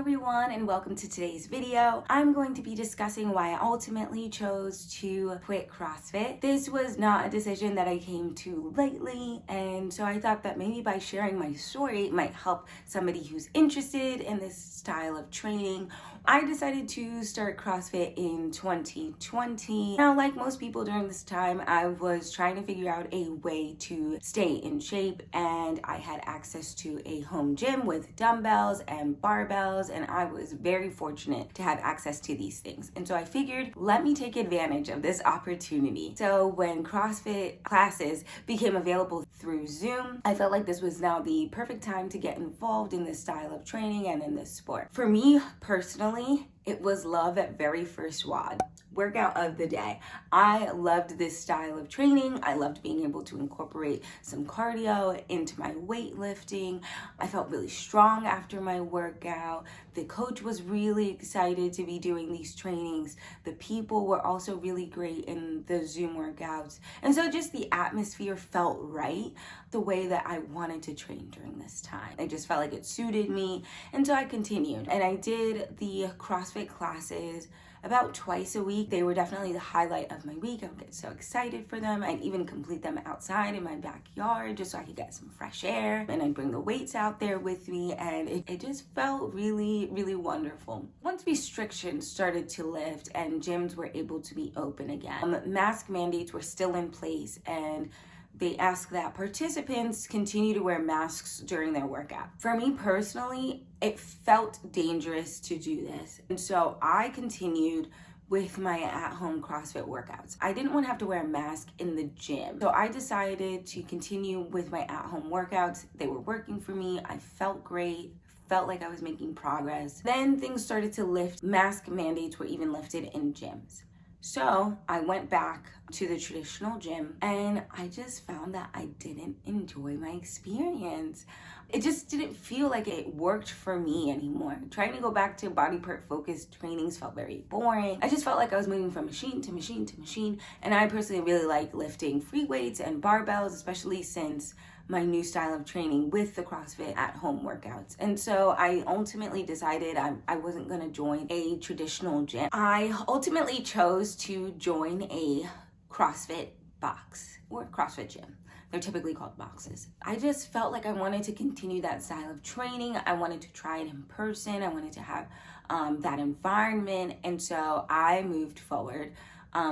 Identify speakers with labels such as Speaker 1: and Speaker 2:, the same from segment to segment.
Speaker 1: everyone, and welcome to today's video. I'm going to be discussing why I ultimately chose to quit CrossFit. This was not a decision that I came to lightly, and so I thought that maybe by sharing my story it might help somebody who's interested in this style of training. I decided to start CrossFit in 2020. Now, like most people during this time, I was trying to figure out a way to stay in shape, and I had access to a home gym with dumbbells and barbells, and I was very fortunate to have access to these things. And so I figured, let me take advantage of this opportunity. So when CrossFit classes became available through Zoom, I felt like this was now the perfect time to get involved in this style of training and in this sport. For me personally, it was love at very first WOD. Workout of the day. I loved this style of training. I loved being able to incorporate some cardio into my weightlifting. I felt really strong after my workout. The coach was really excited to be doing these trainings. The people were also really great in the Zoom workouts. And so just the atmosphere felt right, the way that I wanted to train during this time. I just felt like it suited me. And so I continued. And I did the CrossFit classes about twice a week. They were definitely the highlight of my week. I would get so excited for them. I'd even complete them outside in my backyard just so I could get some fresh air. And I'd bring the weights out there with me, and it just felt really, really wonderful. Once restrictions started to lift and gyms were able to be open again, mask mandates were still in place, and they ask that participants continue to wear masks during their workout. For me personally, it felt dangerous to do this. And so I continued with my at-home CrossFit workouts. I didn't want to have to wear a mask in the gym. So I decided to continue with my at-home workouts. They were working for me. I felt great. Felt like I was making progress. Then things started to lift. Mask mandates were even lifted in gyms. So I went back to the traditional gym, and I just found that I didn't enjoy my experience. It just didn't feel like it worked for me anymore. Trying to go back to body part focused trainings felt very boring. I just felt like I was moving from machine to machine to machine. And I personally really like lifting free weights and barbells, especially since my new style of training with the CrossFit at home workouts. And so I ultimately decided I wasn't gonna join a traditional gym. I ultimately chose to join a CrossFit box or CrossFit gym. They're typically called boxes. I just felt like I wanted to continue that style of training. I wanted to try it in person. I wanted to have that environment. And so I moved forward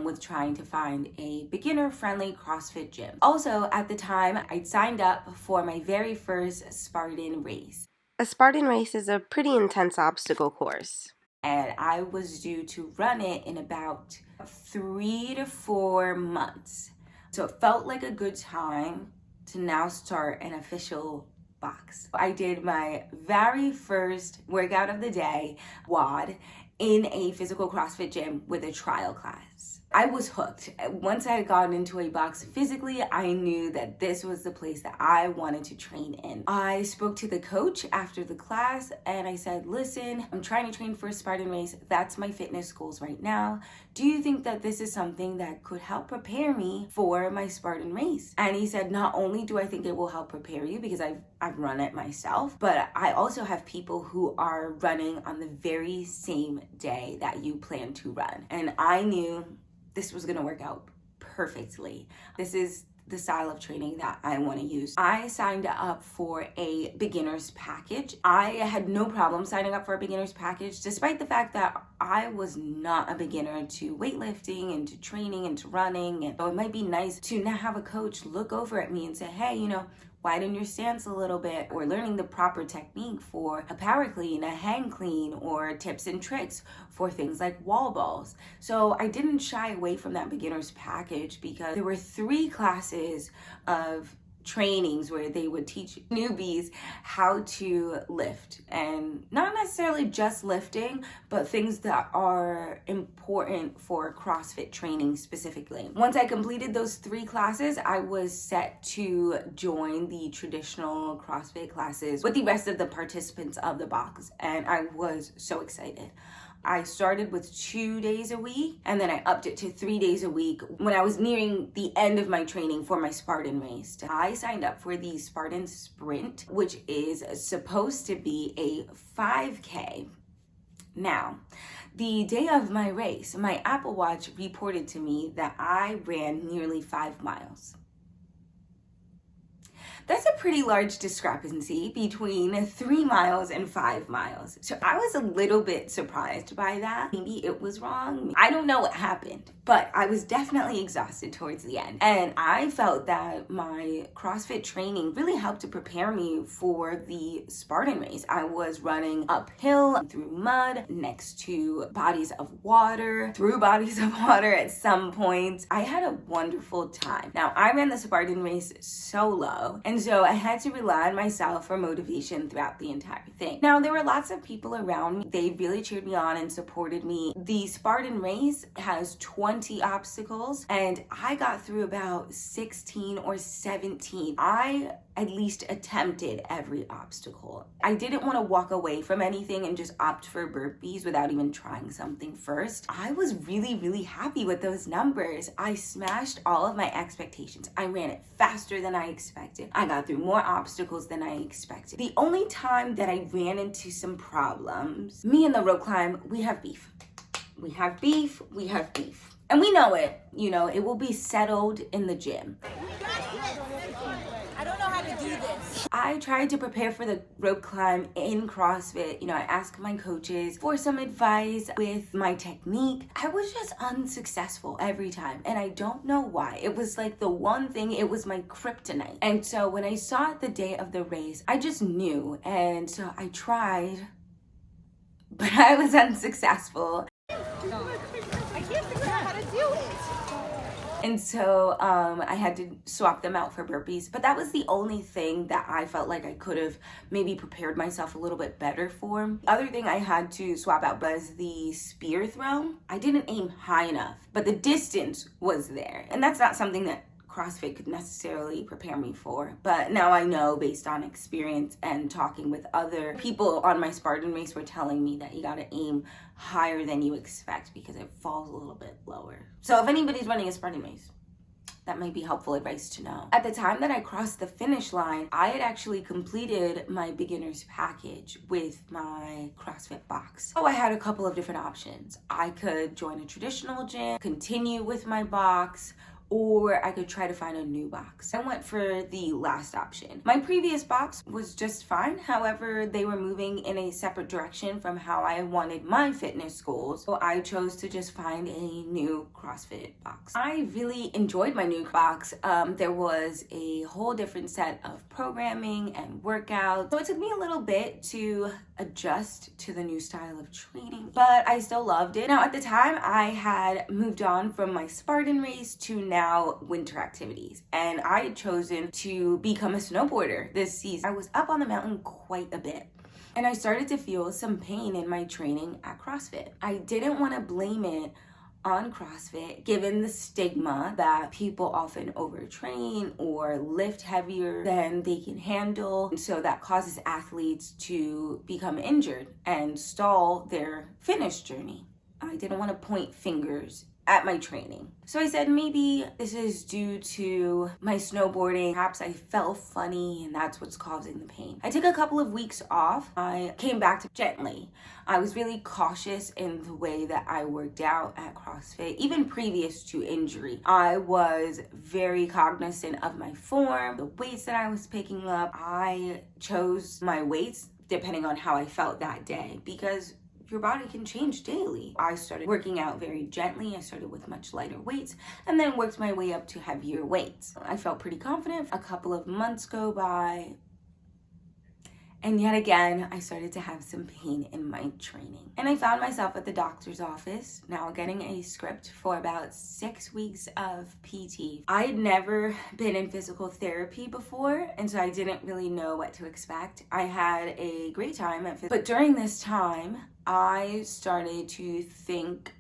Speaker 1: with trying to find a beginner-friendly CrossFit gym. Also, at the time, I'd signed up for my very first Spartan Race.
Speaker 2: A Spartan Race is a pretty intense obstacle course.
Speaker 1: And I was due to run it in about 3 to 4 months. So it felt like a good time to now start an official box. I did my very first workout of the day, WOD, in a physical CrossFit gym with a trial class. I was hooked. Once I had gotten into a box physically, I knew that this was the place that I wanted to train in. I spoke to the coach after the class and I said, listen, I'm trying to train for a Spartan Race. That's my fitness goals right now. Do you think that this is something that could help prepare me for my Spartan Race? And he said, not only do I think it will help prepare you because I've run it myself, but I also have people who are running on the very same day that you plan to run. And I knew this was gonna work out perfectly. This is the style of training that I wanna use. I signed up for a beginner's package. I had no problem signing up for a beginner's package, despite the fact that I was not a beginner to weightlifting and to training and to running. And so it might be nice to now have a coach look over at me and say, hey, widen your stance a little bit, or learning the proper technique for a power clean, a hang clean, or tips and tricks for things like wall balls. So I didn't shy away from that beginner's package because there were 3 classes of trainings where they would teach newbies how to lift, and not necessarily just lifting, but things that are important for CrossFit training specifically. Once I completed those 3 classes, I was set to join the traditional CrossFit classes with the rest of the participants of the box, and I was so excited. I started with 2 days a week, and then I upped it to 3 days a week when I was nearing the end of my training for my Spartan race. I signed up for the Spartan Sprint, which is supposed to be a 5K. Now, the day of my race, my Apple Watch reported to me that I ran nearly 5 miles. That's a pretty large discrepancy between 3 miles and 5 miles. So I was a little bit surprised by that. Maybe it was wrong. I don't know what happened, but I was definitely exhausted towards the end. And I felt that my CrossFit training really helped to prepare me for the Spartan race. I was running uphill through mud, next to bodies of water, through bodies of water at some points. I had a wonderful time. Now, I ran the Spartan race solo, and so I had to rely on myself for motivation throughout the entire thing. Now, there were lots of people around me. They really cheered me on and supported me. The Spartan race has 20 obstacles, and I got through about 16 or 17. I at least attempted every obstacle. I didn't want to walk away from anything and just opt for burpees without even trying something first. I was really happy with those numbers. I smashed all of my expectations. I ran it faster than I expected. I got through more obstacles than I expected. The only time that I ran into some problems, me and the rope climb, we have beef. We have beef. And we know it, it will be settled in the gym.
Speaker 3: I don't know how to do this.
Speaker 1: I tried to prepare for the rope climb in CrossFit. I asked my coaches for some advice with my technique. I was just unsuccessful every time, and I don't know why. It was like the one thing, it was my kryptonite. And so when I saw it the day of the race, I just knew. And so I tried, but I was unsuccessful.
Speaker 3: I can't figure out how to do it.
Speaker 1: And so I had to swap them out for burpees. But that was the only thing that I felt like I could have maybe prepared myself a little bit better for. The other thing I had to swap out was the spear throw. I didn't aim high enough, but the distance was there. And that's not something that CrossFit could necessarily prepare me for. But now I know, based on experience and talking with other people on my Spartan race, were telling me that you gotta aim higher than you expect because it falls a little bit lower. So if anybody's running a Spartan race, that might be helpful advice to know. At the time that I crossed the finish line, I had actually completed my beginner's package with my CrossFit box. So I had a couple of different options. I could join a traditional gym, continue with my box, or I could try to find a new box. I went for the last option. My previous box was just fine. However, they were moving in a separate direction from how I wanted my fitness goals. So I chose to just find a new CrossFit box. I really enjoyed my new box. There was a whole different set of programming and workouts. So it took me a little bit to adjust to the new style of training, but I still loved it. Now, at the time, I had moved on from my Spartan race to now winter activities, and I had chosen to become a snowboarder this season. I was up on the mountain quite a bit, and I started to feel some pain in my training at CrossFit. I didn't want to blame it on CrossFit, given the stigma that people often overtrain or lift heavier than they can handle. And so that causes athletes to become injured and stall their finish journey. I didn't want to point fingers at my training. So I said, maybe this is due to my snowboarding. Perhaps I fell funny and that's what's causing the pain. I took a couple of weeks off. I came back to gently. I was really cautious in the way that I worked out at CrossFit, even previous to injury. I was very cognizant of my form, the weights that I was picking up. I chose my weights depending on how I felt that day, because your body can change daily. I started working out very gently. I started with much lighter weights and then worked my way up to heavier weights. I felt pretty confident. A couple of months go by, and yet again, I started to have some pain in my training. And I found myself at the doctor's office, now getting a script for about 6 weeks of PT. I had never been in physical therapy before, and so I didn't really know what to expect. I had a great time but during this time, I started to think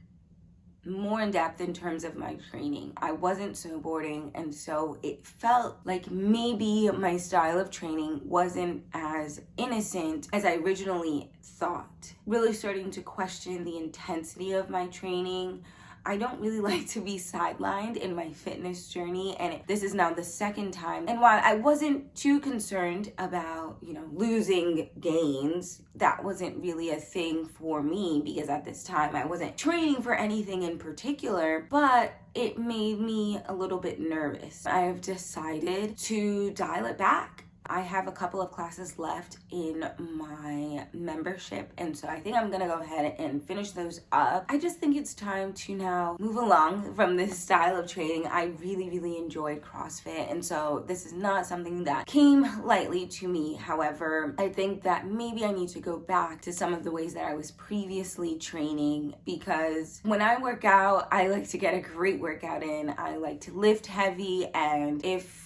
Speaker 1: more in depth in terms of my training. I wasn't snowboarding, and so it felt like maybe my style of training wasn't as innocent as I originally thought. Really starting to question the intensity of my training. I don't really like to be sidelined in my fitness journey, and this is now the second time. And while I wasn't too concerned about, losing gains, that wasn't really a thing for me because at this time I wasn't training for anything in particular, but it made me a little bit nervous. I've decided to dial it back. I have a couple of classes left in my membership, and so I think I'm gonna go ahead and finish those up. I just think it's time to now move along from this style of training. I really enjoyed CrossFit, and so this is not something that came lightly to me. However, I think that maybe I need to go back to some of the ways that I was previously training, because when I work out, I like to get a great workout in. I like to lift heavy, and if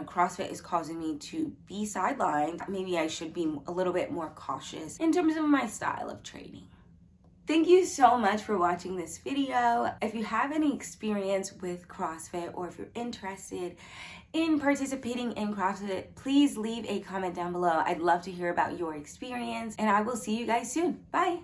Speaker 1: CrossFit is causing me to be sidelined, maybe I should be a little bit more cautious in terms of my style of training. Thank you so much for watching this video. If you have any experience with CrossFit, or if you're interested in participating in CrossFit, please leave a comment down below. I'd love to hear about your experience, and I will see you guys soon. Bye.